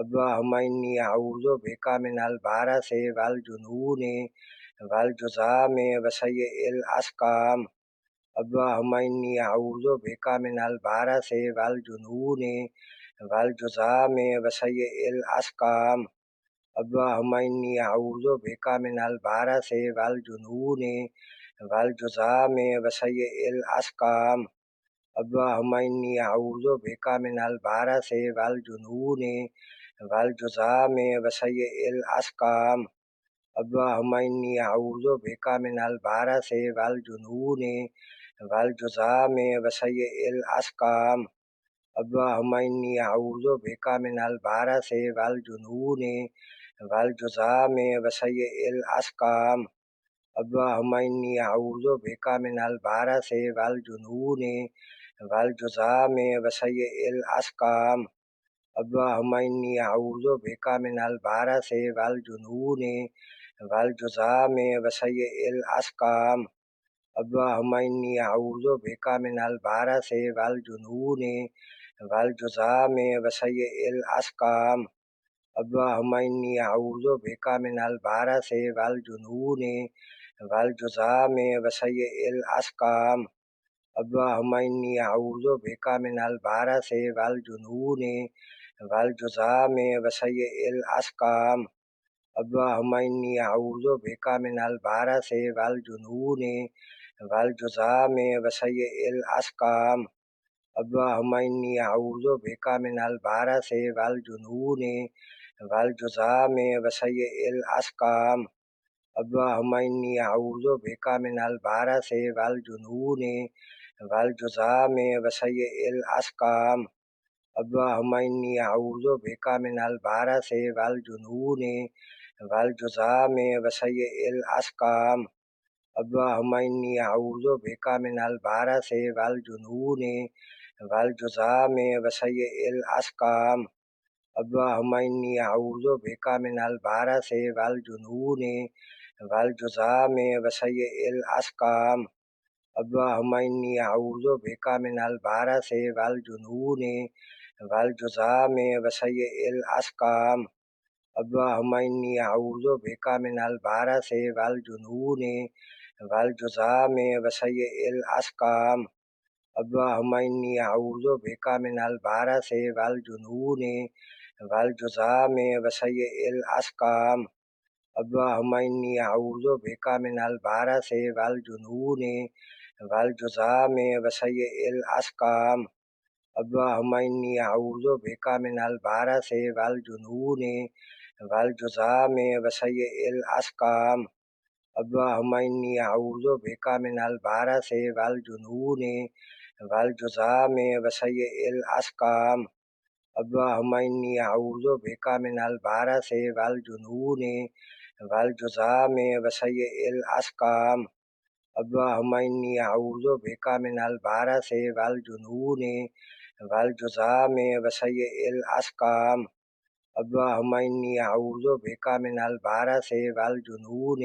اللهم إني أعوذ بك من البرص والجنون والجذام وسيء الأسقام. اللهم إني أعوذ بك من البرص والجنون والجذام وسيء الأسقام. اللهم إني أعوذ بك من البرص والجنون والجذام وسيء الأسقام. اللهم إني أعوذ بك من البرص والجنون والجذام وسيء الأسقام. اللهم إني أعوذ بك من البرص والجنون والجذام وسيء الأسقام. اللهم إني أعوذ بك من البرص والجنون والجذام وسيء الأسقام. اللهم إني أعوذ بك من البرص والجنون والجذام وسيء الأسقام. اللهم إني أعوذ بك من البرص والجنون والجذام وسيء الأسقام. اللهم إني أعوذ بك من البرص والجنون والجذام وسيء الأسقام. اللهم إني أعوذ بك من البرص والجنون والجذام وسيء الأسقام. اللهم إني أعوذ بك من البرص والجنون والجذام وسيء الأسقام. اللهم إني أعوذ بك من البرص والجنون والجذام وسيء الأسقام. اللهم إني أعوذ بك من البرص والجنون والجذام وسيء الأسقام. اللهم إني أعوذ بك من البرص والجنون والجذام وسيء الأسقام. اللهم إني أعوذ بك من البرص والجنون والجذام وسيء الأسقام. اللهم إني أعوذ بك من البرص والجنون والجذام وسيء الأسقام. اللهم إني أعوذ بك من البرص والجنون والجذام وسيء الأسقام. اللهم إني أعوذ بك من البرص والجنون والجذام وسيء الأسقام. اللهم إني أعوذ بك من البرص والجنون والجذام وسيء الأسقام. اللهم إني أعوذ بك من البرص والجنون والجذام وسيء الأسقام. اللهم إني أعوذ بك من البرص والجنون والجذام وسيء الأسقام. اللهم إني أعوذ بك من البرص والجنون والجذام وسيء الأسقام. اللهم إني أعوذ بك من البرص والجنون والجذام وسيء الأسقام. اللهم إني أعوذ بك من البرص والجنون والجذام وسيء الأسقام. اللهم إني أعوذ بك من البرص والجنون والجذام وسيء الأسقام. اللهم إني أعوذ بك من البرص والجنون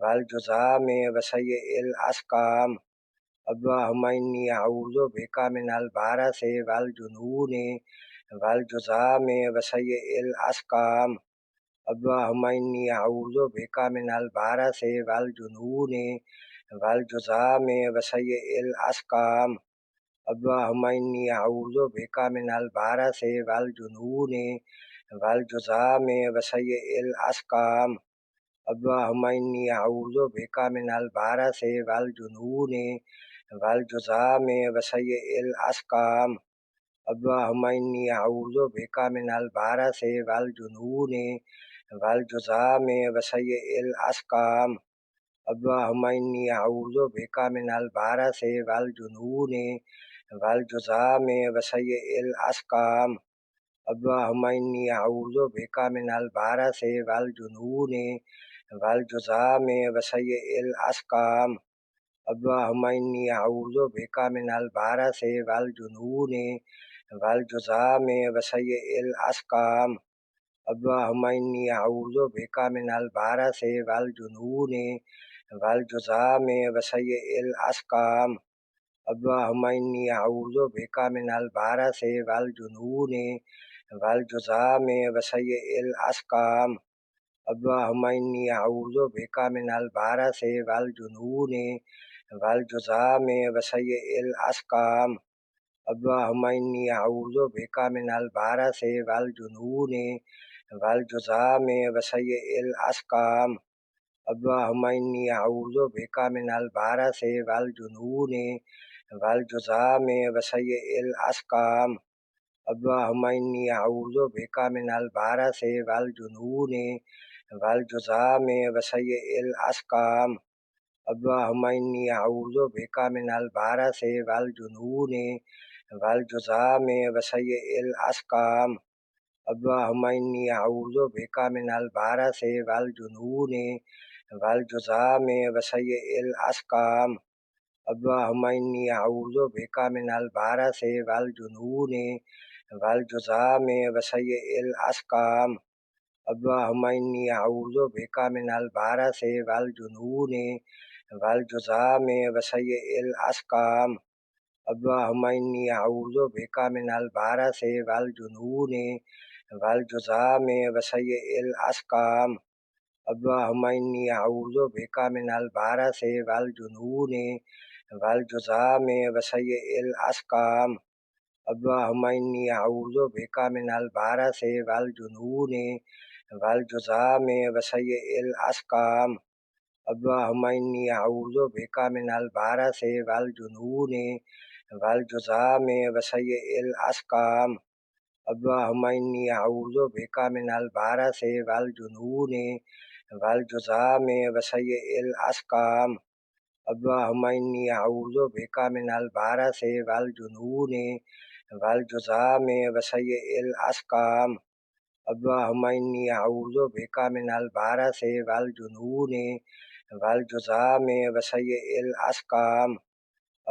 والجذام وسيء الأسقام. اللهم إني أعوذ بك من البرص والجنون والجذام وسيء الأسقام. اللهم إني أعوذ بك من البرص والجنون والجذام وسيء الأسقام. اللهم إني أعوذ بك من البرص والجنون والجذام وسيء الأسقام. اللهم إني أعوذ بك من البرص والجنون والجذام وسيء الأسقام. اللهم إني أعوذ بك من البرص والجنون والجذام وسيء الأسقام. اللهم إني أعوذ بك من البرص والجنون والجذام وسيء الأسقام. اللهم إني أعوذ بك من البرص والجنون والجذام وسيء الأسقام. اللهم إني أعوذ بك من البرص والجنون والجذام وسيء الأسقام. اللهم إني أعوذ بك من البرص والجنون والجذام وسيء الأسقام. اللهم إني أعوذ بك من البرص والجنون والجذام وسيء الأسقام. اللهم إني أعوذ بك من البرص والجنون والجذام وسيء الأسقام. اللهم إني أعوذ بك من البرص والجنون والجذام وسيء الأسقام. اللهم إني أعوذ بك من البرص والجنون والجذام وسيء الأسقام. اللهم إني أعوذ بك من البرص والجنون والجذام وسيء الأسقام. اللهم إني أعوذ بك من البرص والجنون والجذام وسيء الأسقام. اللهم إني أعوذ بك من البرص والجنون والجذام وسيء الأسقام. اللهم إني أعوذ بك من البرص والجنون والجذام وسيء الأسقام. اللهم إني أعوذ بك من البرص والجنون والجذام وسيء الأسقام. اللهم إني أعوذ بك من البرص والجنون والجذام وسيء الأسقام. اللهم إني أعوذ بك من البرص والجنون والجذام وسيء الأسقام. اللهم إني أعوذ بك من البرص والجنون والجذام وسيء الأسقام. اللهم إني أعوذ بك من البرص والجنون والجذام وسيء الأسقام. اللهم إني أعوذ بك من البرص والجنون والجذام وسيء الأسقام. اللهم إني أعوذ بك من البرص والجنون والجذام وسيء الأسقام. اللهم إني أعوذ بك من البرص والجنون والجذام وسيء الأسقام.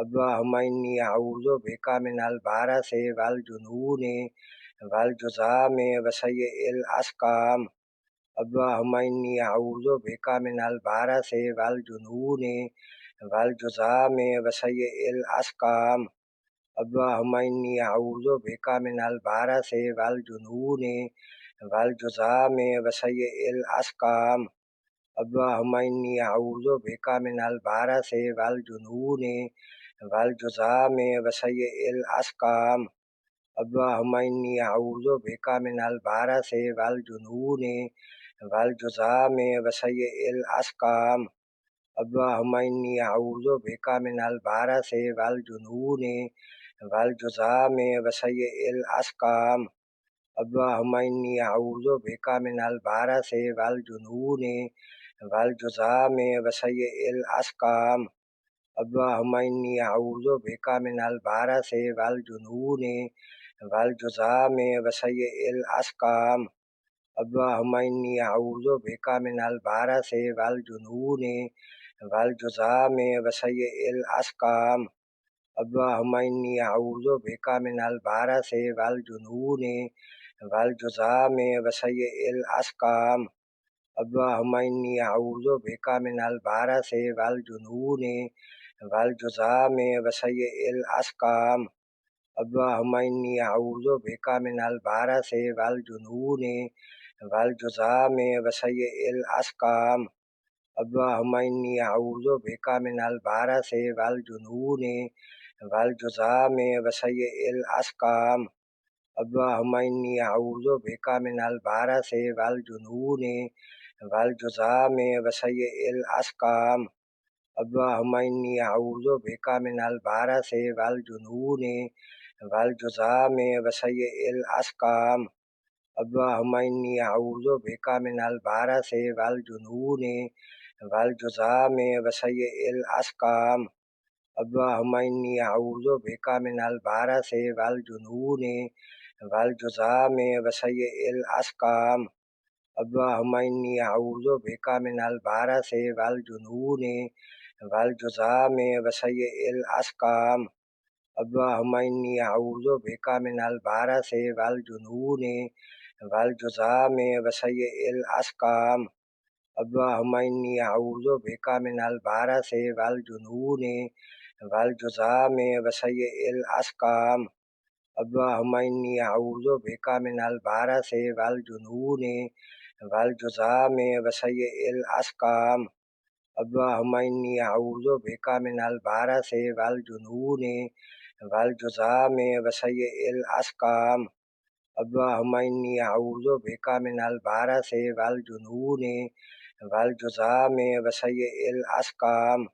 اللهم إني أعوذ بك من البرص والجنون والجذام وسيء الأسقام. اللهم إني أعوذ بك من البرص والجنون والجذام وسيء الأسقام. اللهم إني أعوذ بك من البرص والجنون والجذام وسيء الأسقام. اللهم إني أعوذ بك من البرص والجنون والجذام وسيء الأسقام. اللهم إني أعوذ بك من البرص والجنون والجذام وسيء الأسقام. اللهم إني أعوذ بك من البرص والجنون والجذام وسيء الأسقام. اللهم إني أعوذ بك من البرص والجنون والجذام وسيء الأسقام. اللهم إني أعوذ بك من البرص والجنون والجذام وسيء الأسقام. اللهم إني أعوذ بك من البرص والجنون والجذام وسيء الأسقام. اللهم إني أعوذ بك من البرص والجنون والجذام وسيء الأسقام. اللهم إني أعوذ بك من البرص والجنون والجذام وسيء الأسقام. اللهم إني أعوذ بك من البرص والجنون والجذام وسيء الأسقام. اللهم إني أعوذ بك من البرص والجنون والجذام وسيء الأسقام. اللهم إني أعوذ بك من البرص والجنون والجذام وسيء الأسقام. اللهم إني أعوذ بك من البرص والجنون والجذام وسيء الأسقام. اللهم إني أعوذ بك من البرص والجنون والجذام وسيء الأسقام. اللهم إني أعوذ بك من البرص والجنون والجذام وسيء الأسقام. اللهم إني أعوذ بك من البرص والجنون والجذام وسيء الأسقام. اللهم إني أعوذ بك من البرص والجنون والجذام وسيء الأسقام. اللهم إني أعوذ بك من البرص والجنون والجذام وسيء الأسقام. اللهم إني أعوذ بك من البرص والجنون والجذام وسيء الأسقام. اللهم إني أعوذ بك من البرص والجنون والجذام وسيء الأسقام. اللهم إني أعوذ بك من البرص والجنون والجذام وسيء الأسقام.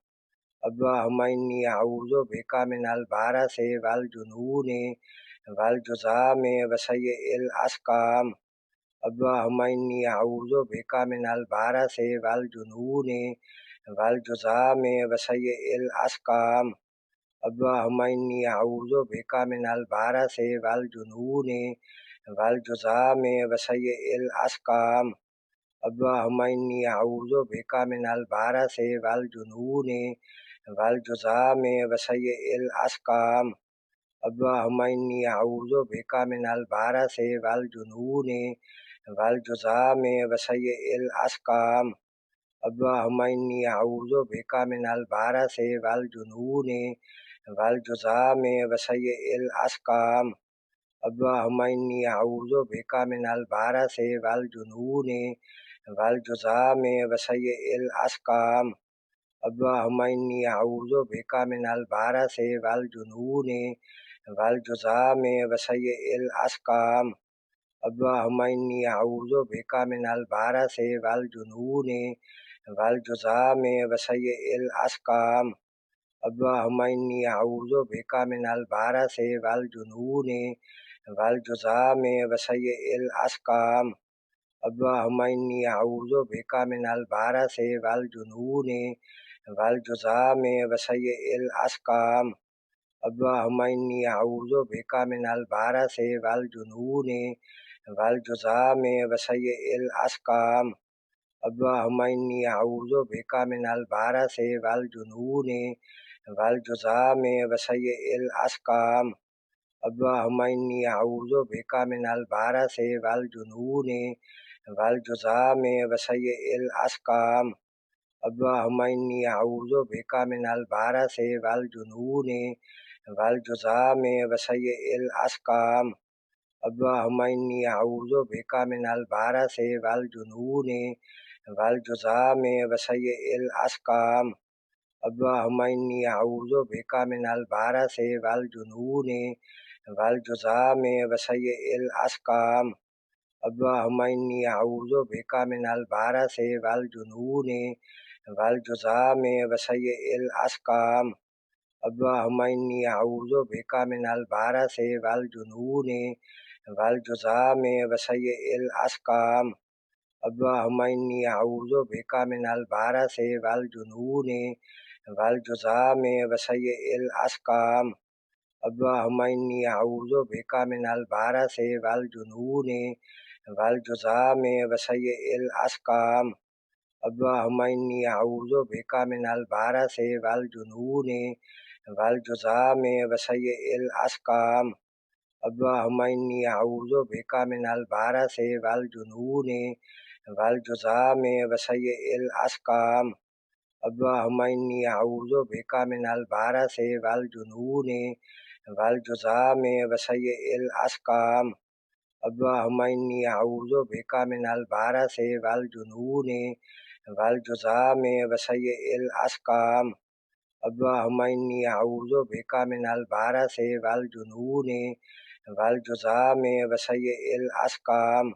اللهم إني أعوذ بك من البرص والجنون والجذام وسيء الأسقام. اللهم إني أعوذ بك من البرص والجنون والجذام وسيء الأسقام. اللهم إني أعوذ بك من البرص والجنون والجذام وسيء الأسقام. اللهم إني أعوذ بك من البرص والجنون والجذام وسيء الأسقام. اللهم إني أعوذ بك من البرص والجنون والجذام وسيء الأسقام. اللهم إني أعوذ بك من البرص والجنون والجذام وسيء الأسقام. اللهم إني أعوذ بك من البرص والجنون والجذام وسيء الأسقام. اللهم إني أعوذ بك من البرص والجنون والجذام وسيء الأسقام. اللهم إني أعوذ بك من البرص والجنون والجذام وسيء الأسقام. اللهم إني أعوذ بك من البرص والجنون والجذام وسيء الأسقام. اللهم إني أعوذ بك من البرص والجنون والجذام وسيء الأسقام. اللهم إني أعوذ بك من البرص والجنون والجذام وسيء الأسقام. اللهم إني أعوذ بك من البرص والجنون والجذام وسيء الأسقام. اللهم إني أعوذ بك من البرص والجنون والجذام وسيء الأسقام. اللهم إني أعوذ بك من البرص والجنون والجذام وسيء الأسقام. اللهم إني أعوذ بك من البرص والجنون والجذام وسيء الأسقام. اللهم إني أعوذ بك من البرص والجنون والجذام وسيء الأسقام. اللهم إني أعوذ بك من البرص والجنون والجذام وسيء الأسقام. اللهم إني أعوذ بك من البرص والجنون والجذام وسيء الأسقام. اللهم إني أعوذ بك من البرص والجنون والجذام وسيء الأسقام. اللهم إني أعوذ بك من البرص والجنون والجذام وسيء الأسقام. اللهم إني أعوذ بك من البرص والجنون والجذام وسيء الأسقام. اللهم إني أعوذ بك من البرص والجنون والجذام وسيء الأسقام. اللهم إني أعوذ بك من البرص والجنون والجذام وسيء الأسقام. اللهم إني أعوذ بك من البرص والجنون والجذام وسيء الأسقام. اللهم إني أعوذ بك من البرص والجنون والجذام وسيء الأسقام.